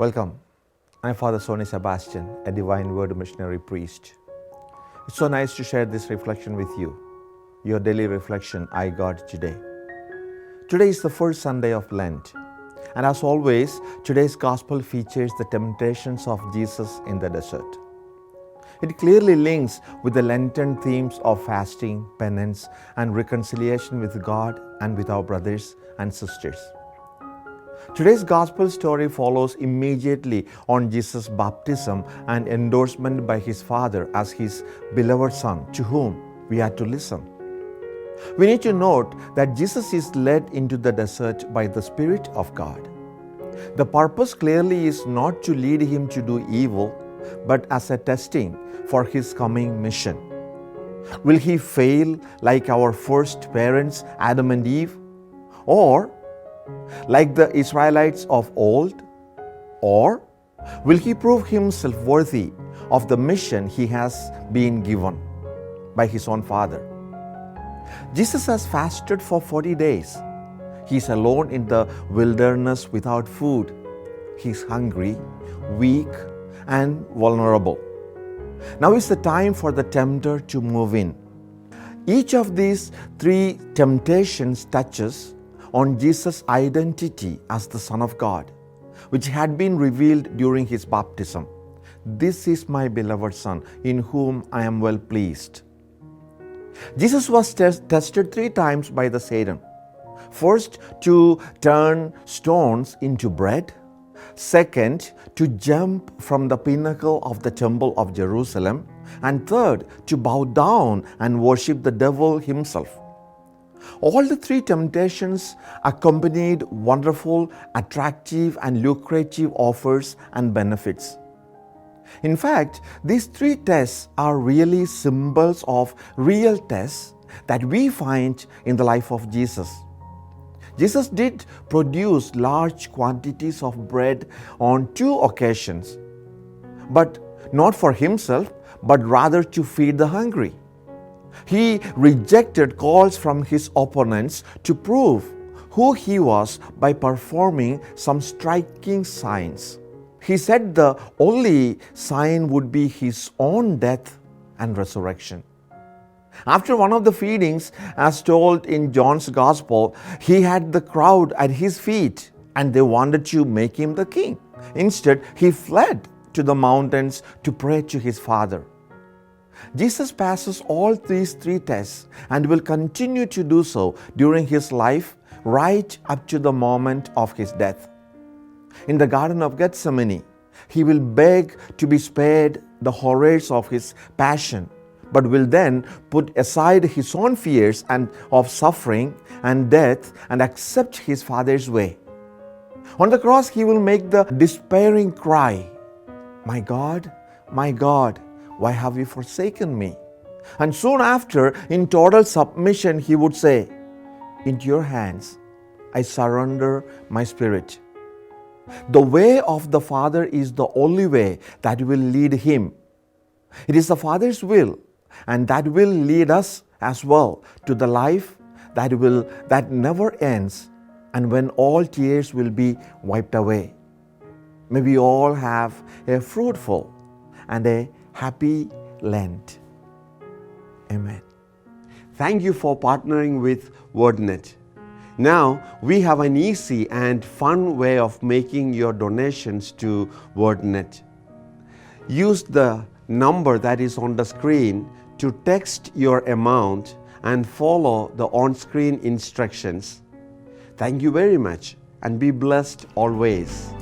Welcome. I'm Father Soney Sebastian, a Divine Word missionary priest. It's so nice to share this reflection with you, your daily reflection, iGod today. Today is the first Sunday of Lent, and as always, today's Gospel features the temptations of Jesus in the desert. It clearly links with the Lenten themes of fasting, penance, and reconciliation with God and with our brothers and sisters. Today's Gospel story follows immediately on Jesus' baptism and endorsement by his Father as his beloved Son, to whom we are to listen. We need to note that Jesus is led into the desert by the Spirit of God. The purpose clearly is not to lead him to do evil, but as a testing for his coming mission. Will he fail like our first parents, Adam and Eve? Or like the Israelites of old? Or will he prove himself worthy of the mission he has been given by his own Father? Jesus has fasted for 40 days. He is alone in the wilderness without food. He is hungry, weak, and vulnerable. Now is the time for the tempter to move in. Each of these three temptations touches on Jesus' identity as the Son of God, which had been revealed during his baptism. This is my beloved Son, in whom I am well pleased. Jesus was tested 3 times by the Satan. First, to turn stones into bread. Second, to jump from the pinnacle of the temple of Jerusalem. And third, to bow down and worship the devil himself. All the 3 temptations accompanied wonderful, attractive, and lucrative offers and benefits. In fact, these 3 tests are really symbols of real tests that we find in the life of Jesus. Jesus did produce large quantities of bread on 2 occasions, but not for himself, but rather to feed the hungry. He rejected calls from his opponents to prove who he was by performing some striking signs. He said the only sign would be his own death and resurrection. After one of the feedings, as told in John's Gospel, he had the crowd at his feet and they wanted to make him the king. Instead, he fled to the mountains to pray to his Father. Jesus passes all these 3 tests and will continue to do so during his life right up to the moment of his death. In the Garden of Gethsemane, he will beg to be spared the horrors of his passion, but will then put aside his own fears and of suffering and death and accept his Father's way. On the cross, he will make the despairing cry, my God, why have you forsaken me? And soon after, in total submission, he would say, into your hands I surrender my spirit. The way of the Father is the only way that will lead him. It is the Father's will, and that will lead us as well to the life that never ends, and when all tears will be wiped away. May we all have a fruitful and a happy Lent. Amen. Thank you for partnering with WordNet. Now we have an easy and fun way of making your donations to WordNet. Use the number that is on the screen to text your amount and follow the on-screen instructions. Thank you very much and be blessed always.